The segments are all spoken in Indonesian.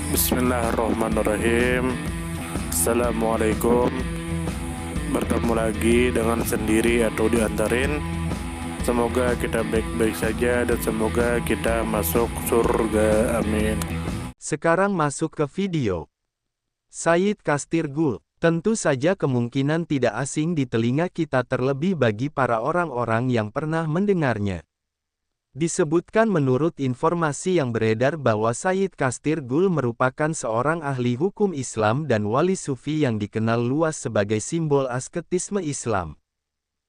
Bismillahirrahmanirrahim. Assalamualaikum. Bertemu lagi dengan sendiri atau diantarin. Semoga kita baik-baik saja dan semoga kita masuk surga. Amin. Sekarang masuk ke video. Sayyid Kastir Gul. Tentu saja kemungkinan tidak asing di telinga kita terlebih bagi para orang-orang yang pernah mendengarnya. Disebutkan menurut informasi yang beredar bahwa Sayyid Kastir Gul merupakan seorang ahli hukum Islam dan wali sufi yang dikenal luas sebagai simbol asketisme Islam.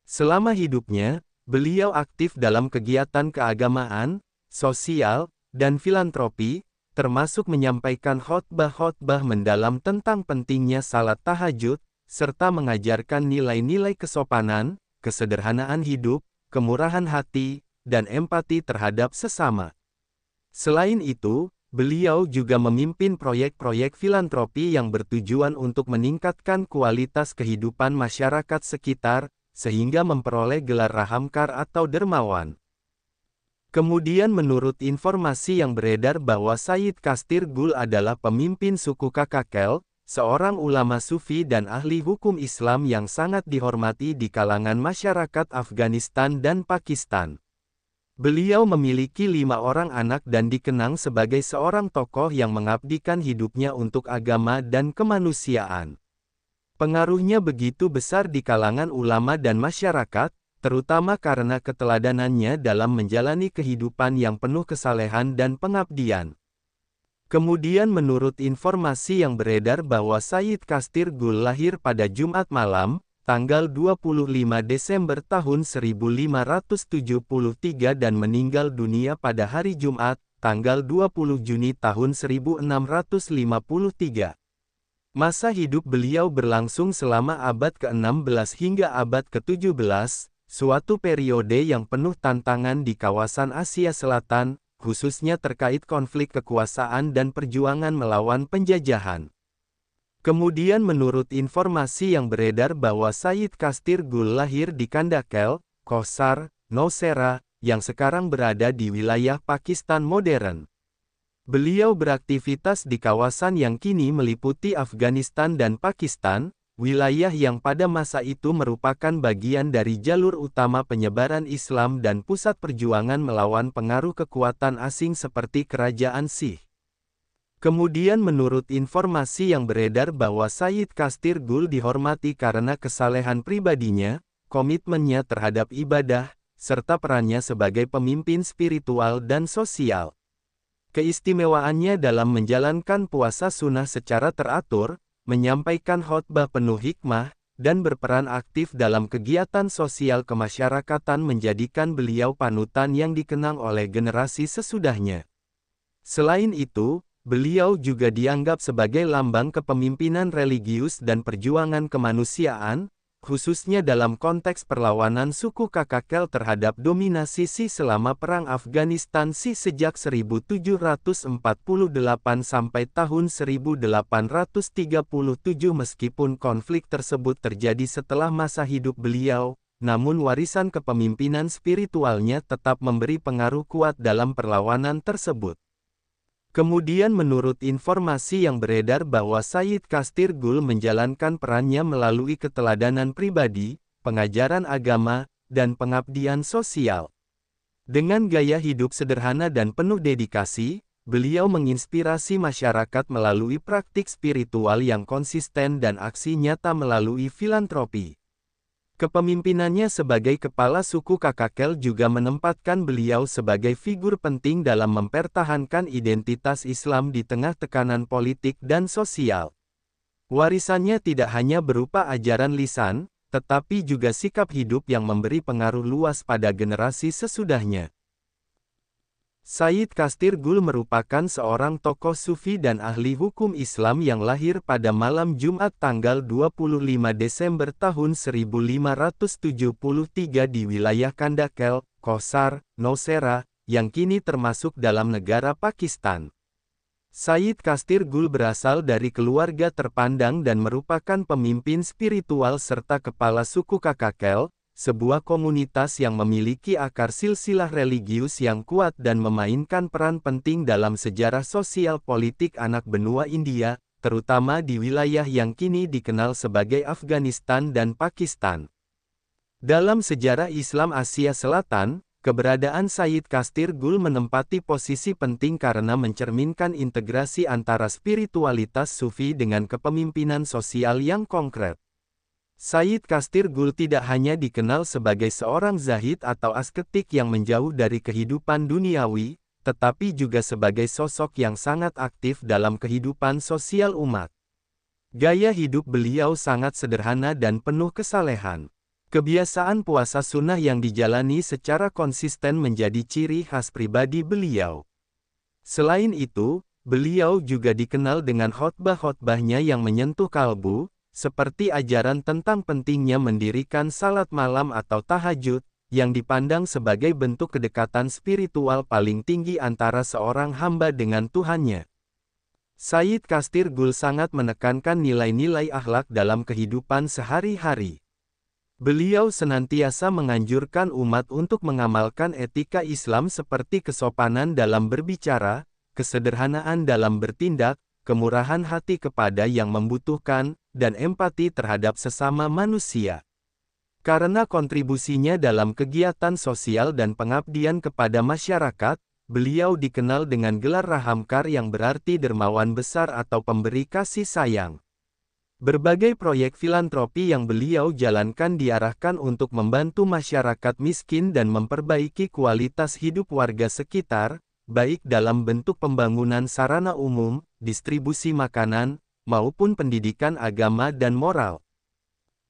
Selama hidupnya, beliau aktif dalam kegiatan keagamaan, sosial, dan filantropi, termasuk menyampaikan khotbah-khotbah mendalam tentang pentingnya salat tahajud, serta mengajarkan nilai-nilai kesopanan, kesederhanaan hidup, kemurahan hati, dan empati terhadap sesama. Selain itu, beliau juga memimpin proyek-proyek filantropi yang bertujuan untuk meningkatkan kualitas kehidupan masyarakat sekitar, sehingga memperoleh gelar rahamkar atau dermawan. Kemudian menurut informasi yang beredar bahwa Sayyid Kastir Gul adalah pemimpin suku Kakakel, seorang ulama sufi dan ahli hukum Islam yang sangat dihormati di kalangan masyarakat Afghanistan dan Pakistan. Beliau memiliki 5 orang anak dan dikenang sebagai seorang tokoh yang mengabdikan hidupnya untuk agama dan kemanusiaan. Pengaruhnya begitu besar di kalangan ulama dan masyarakat, terutama karena keteladanannya dalam menjalani kehidupan yang penuh kesalehan dan pengabdian. Kemudian menurut informasi yang beredar bahwa Sayyid Kastir Gul lahir pada Jumat malam, tanggal 25 Desember tahun 1573 dan meninggal dunia pada hari Jumat, tanggal 20 Juni tahun 1653. Masa hidup beliau berlangsung selama abad ke-16 hingga abad ke-17, suatu periode yang penuh tantangan di kawasan Asia Selatan, khususnya terkait konflik kekuasaan dan perjuangan melawan penjajahan. Kemudian menurut informasi yang beredar bahwa Sayyid Kastir Gul lahir di Kandakel, Kosar, Nowshera, yang sekarang berada di wilayah Pakistan modern. Beliau beraktivitas di kawasan yang kini meliputi Afghanistan dan Pakistan, wilayah yang pada masa itu merupakan bagian dari jalur utama penyebaran Islam dan pusat perjuangan melawan pengaruh kekuatan asing seperti kerajaan Sikh. Kemudian menurut informasi yang beredar bahwa Sayyid Kastir Gul dihormati karena kesalehan pribadinya, komitmennya terhadap ibadah, serta perannya sebagai pemimpin spiritual dan sosial. Keistimewaannya dalam menjalankan puasa sunnah secara teratur, menyampaikan khotbah penuh hikmah, dan berperan aktif dalam kegiatan sosial kemasyarakatan menjadikan beliau panutan yang dikenang oleh generasi sesudahnya. Selain itu, beliau juga dianggap sebagai lambang kepemimpinan religius dan perjuangan kemanusiaan, khususnya dalam konteks perlawanan suku Kakakel terhadap dominasi Sikh selama Perang Afghanistan Sikh sejak 1748 sampai tahun 1837. Meskipun konflik tersebut terjadi setelah masa hidup beliau, namun warisan kepemimpinan spiritualnya tetap memberi pengaruh kuat dalam perlawanan tersebut. Kemudian menurut informasi yang beredar bahwa Sayyid Kastir Gul menjalankan perannya melalui keteladanan pribadi, pengajaran agama, dan pengabdian sosial. Dengan gaya hidup sederhana dan penuh dedikasi, beliau menginspirasi masyarakat melalui praktik spiritual yang konsisten dan aksi nyata melalui filantropi. Kepemimpinannya sebagai kepala suku Kakakel juga menempatkan beliau sebagai figur penting dalam mempertahankan identitas Islam di tengah tekanan politik dan sosial. Warisannya tidak hanya berupa ajaran lisan, tetapi juga sikap hidup yang memberi pengaruh luas pada generasi sesudahnya. Sayyid Kastir Gul merupakan seorang tokoh sufi dan ahli hukum Islam yang lahir pada malam Jumat tanggal 25 Desember tahun 1573 di wilayah Kandakel, Kosar, Nowshera, yang kini termasuk dalam negara Pakistan. Sayyid Kastir Gul berasal dari keluarga terpandang dan merupakan pemimpin spiritual serta kepala suku Kakakel, sebuah komunitas yang memiliki akar silsilah religius yang kuat dan memainkan peran penting dalam sejarah sosial politik anak benua India, terutama di wilayah yang kini dikenal sebagai Afghanistan dan Pakistan. Dalam sejarah Islam Asia Selatan, keberadaan Sayyid Kastir Gul menempati posisi penting karena mencerminkan integrasi antara spiritualitas Sufi dengan kepemimpinan sosial yang konkret. Sayyid Kastir Gul tidak hanya dikenal sebagai seorang zahid atau asketik yang menjauh dari kehidupan duniawi, tetapi juga sebagai sosok yang sangat aktif dalam kehidupan sosial umat. Gaya hidup beliau sangat sederhana dan penuh kesalehan. Kebiasaan puasa sunnah yang dijalani secara konsisten menjadi ciri khas pribadi beliau. Selain itu, beliau juga dikenal dengan khotbah-khotbahnya yang menyentuh kalbu, seperti ajaran tentang pentingnya mendirikan salat malam atau tahajud, yang dipandang sebagai bentuk kedekatan spiritual paling tinggi antara seorang hamba dengan Tuhannya. Sayyid Kastir Gul sangat menekankan nilai-nilai akhlak dalam kehidupan sehari-hari. Beliau senantiasa menganjurkan umat untuk mengamalkan etika Islam seperti kesopanan dalam berbicara, kesederhanaan dalam bertindak, kemurahan hati kepada yang membutuhkan, dan empati terhadap sesama manusia. Karena kontribusinya dalam kegiatan sosial dan pengabdian kepada masyarakat, beliau dikenal dengan gelar Rahamkar yang berarti dermawan besar atau pemberi kasih sayang. Berbagai proyek filantropi yang beliau jalankan diarahkan untuk membantu masyarakat miskin dan memperbaiki kualitas hidup warga sekitar, baik dalam bentuk pembangunan sarana umum, distribusi makanan, maupun pendidikan agama dan moral.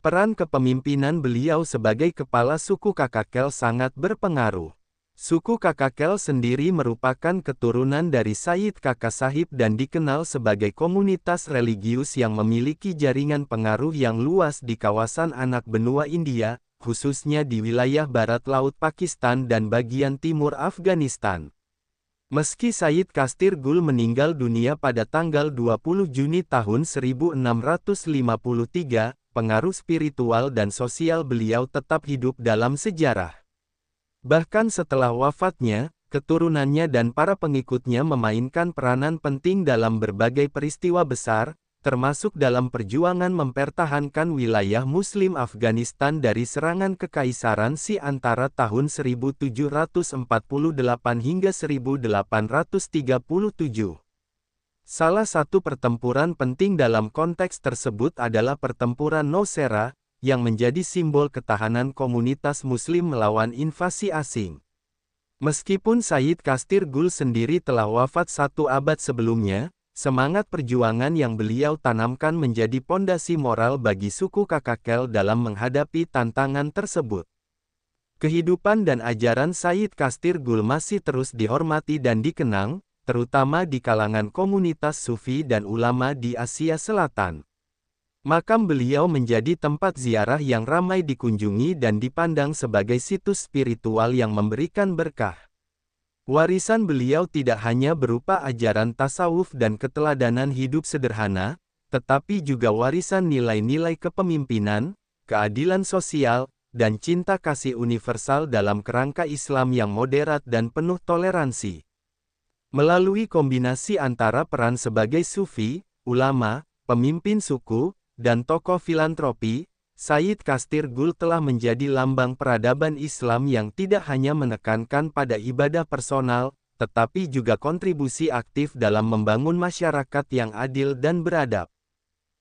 Peran kepemimpinan beliau sebagai kepala suku Kakakel sangat berpengaruh. Suku Kakakel sendiri merupakan keturunan dari Sayyid Kaka Sahib dan dikenal sebagai komunitas religius yang memiliki jaringan pengaruh yang luas di kawasan anak benua India, khususnya di wilayah barat laut Pakistan dan bagian timur Afghanistan. Meski Sayyid Kastir Gul meninggal dunia pada tanggal 20 Juni tahun 1653, pengaruh spiritual dan sosial beliau tetap hidup dalam sejarah. Bahkan setelah wafatnya, keturunannya dan para pengikutnya memainkan peranan penting dalam berbagai peristiwa besar, termasuk dalam perjuangan mempertahankan wilayah Muslim Afghanistan dari serangan Kekaisaran Xi antara tahun 1748 hingga 1837. Salah satu pertempuran penting dalam konteks tersebut adalah pertempuran Nowshera, yang menjadi simbol ketahanan komunitas Muslim melawan invasi asing. Meskipun Sayyid Kastir Gul sendiri telah wafat 1 abad sebelumnya, semangat perjuangan yang beliau tanamkan menjadi pondasi moral bagi suku Kakakel dalam menghadapi tantangan tersebut. Kehidupan dan ajaran Sayyid Kastir Gul masih terus dihormati dan dikenang, terutama di kalangan komunitas Sufi dan ulama di Asia Selatan. Makam beliau menjadi tempat ziarah yang ramai dikunjungi dan dipandang sebagai situs spiritual yang memberikan berkah. Warisan beliau tidak hanya berupa ajaran tasawuf dan keteladanan hidup sederhana, tetapi juga warisan nilai-nilai kepemimpinan, keadilan sosial, dan cinta kasih universal dalam kerangka Islam yang moderat dan penuh toleransi. Melalui kombinasi antara peran sebagai sufi, ulama, pemimpin suku, dan tokoh filantropi, Sayyid Kastir Gul telah menjadi lambang peradaban Islam yang tidak hanya menekankan pada ibadah personal, tetapi juga kontribusi aktif dalam membangun masyarakat yang adil dan beradab.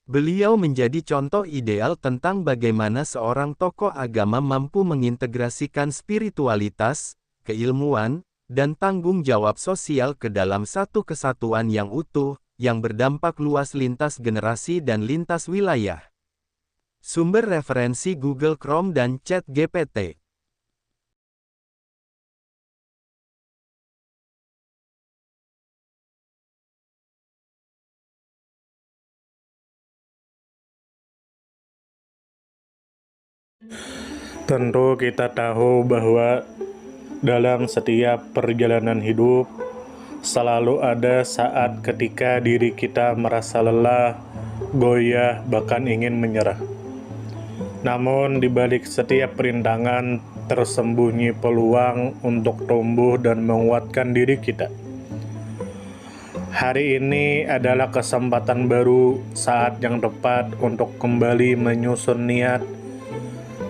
Beliau menjadi contoh ideal tentang bagaimana seorang tokoh agama mampu mengintegrasikan spiritualitas, keilmuan, dan tanggung jawab sosial ke dalam satu kesatuan yang utuh, yang berdampak luas lintas generasi dan lintas wilayah. Sumber referensi Google Chrome dan ChatGPT. Tentu kita tahu bahwa dalam setiap perjalanan hidup, selalu ada saat ketika diri kita merasa lelah, goyah, bahkan ingin menyerah. Namun di balik setiap perintangan tersembunyi peluang untuk tumbuh dan menguatkan diri kita. Hari ini adalah kesempatan baru, saat yang tepat untuk kembali menyusun niat,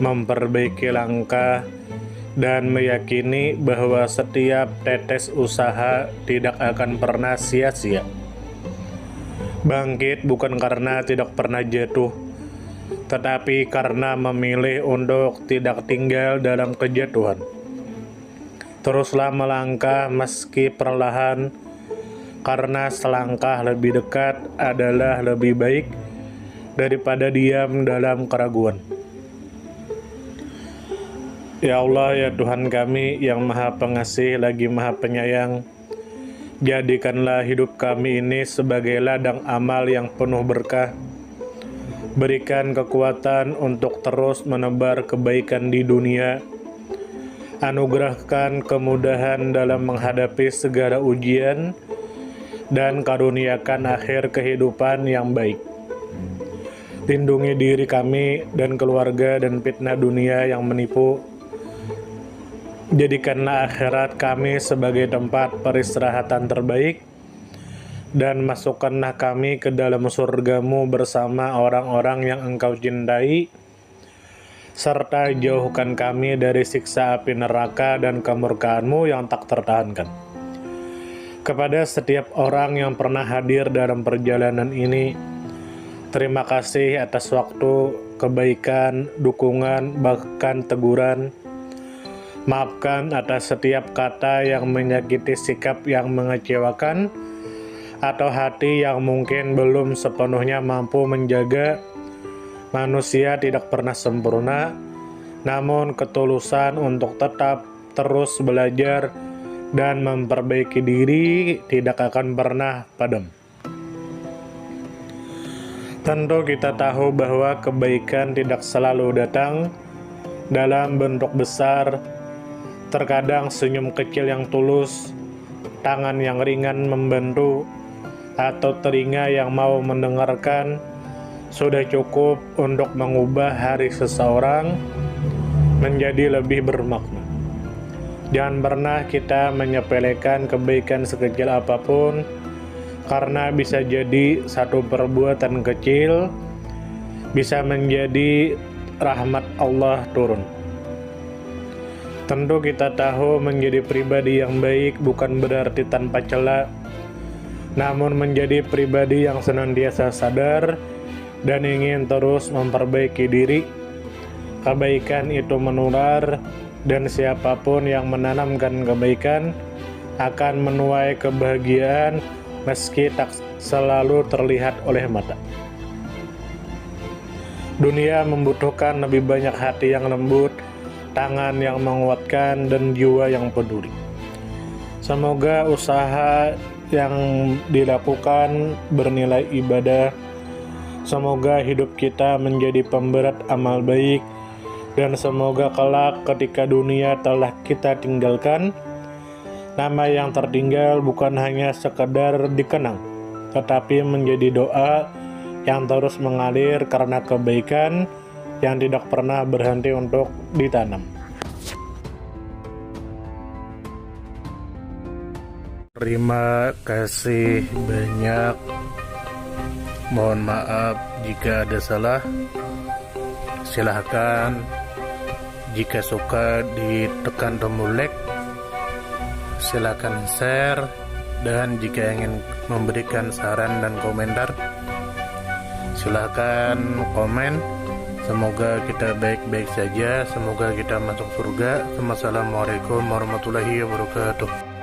memperbaiki langkah, dan meyakini bahwa setiap tetes usaha tidak akan pernah sia-sia. Bangkit bukan karena tidak pernah jatuh, tetapi karena memilih untuk tidak tinggal dalam kejatuhan. Teruslah melangkah meski perlahan, karena selangkah lebih dekat adalah lebih baik daripada diam dalam keraguan. Ya Allah, ya Tuhan kami yang Maha Pengasih lagi Maha Penyayang, jadikanlah hidup kami ini sebagai ladang amal yang penuh berkah. Berikan kekuatan untuk terus menebar kebaikan di dunia. Anugerahkan kemudahan dalam menghadapi segala ujian, dan karuniakan akhir kehidupan yang baik. Lindungi diri kami dan keluarga dan fitnah dunia yang menipu. Jadikanlah akhirat kami sebagai tempat peristirahatan terbaik, dan masukkanlah kami ke dalam surga-Mu bersama orang-orang yang Engkau cintai, serta jauhkan kami dari siksa api neraka dan kemurkaan-Mu yang tak tertahankan. Kepada setiap orang yang pernah hadir dalam perjalanan ini, terima kasih atas waktu, kebaikan, dukungan, bahkan teguran. Maafkan atas setiap kata yang menyakiti, sikap yang mengecewakan, atau hati yang mungkin belum sepenuhnya mampu menjaga. Manusia tidak pernah sempurna, namun ketulusan untuk tetap terus belajar dan memperbaiki diri tidak akan pernah padam. Tentu kita tahu bahwa kebaikan tidak selalu datang dalam bentuk besar. Terkadang senyum kecil yang tulus, tangan yang ringan membantu, atau telinga yang mau mendengarkan sudah cukup untuk mengubah hari seseorang menjadi lebih bermakna. Jangan pernah kita menyepelekan kebaikan sekecil apapun, karena bisa jadi satu perbuatan kecil bisa menjadi rahmat Allah turun. Tentu kita tahu menjadi pribadi yang baik bukan berarti tanpa celah, namun menjadi pribadi yang senantiasa sadar dan ingin terus memperbaiki diri. Kebaikan itu menular, dan siapapun yang menanamkan kebaikan akan menuai kebahagiaan meski tak selalu terlihat oleh mata. Dunia membutuhkan lebih banyak hati yang lembut, tangan yang menguatkan, dan jiwa yang peduli. Semoga usaha yang dilakukan bernilai ibadah. Semoga hidup kita menjadi pemberat amal baik, dan semoga kelak ketika dunia telah kita tinggalkan, nama yang tertinggal bukan hanya sekedar dikenang, tetapi menjadi doa yang terus mengalir karena kebaikan yang tidak pernah berhenti untuk ditanam. Terima kasih banyak. Mohon maaf jika ada salah. Silahkan jika suka ditekan tombol like, silahkan share, dan jika ingin memberikan saran dan komentar, silahkan komen. Semoga kita baik-baik saja, semoga kita masuk surga. Wassalamualaikum warahmatullahi wabarakatuh.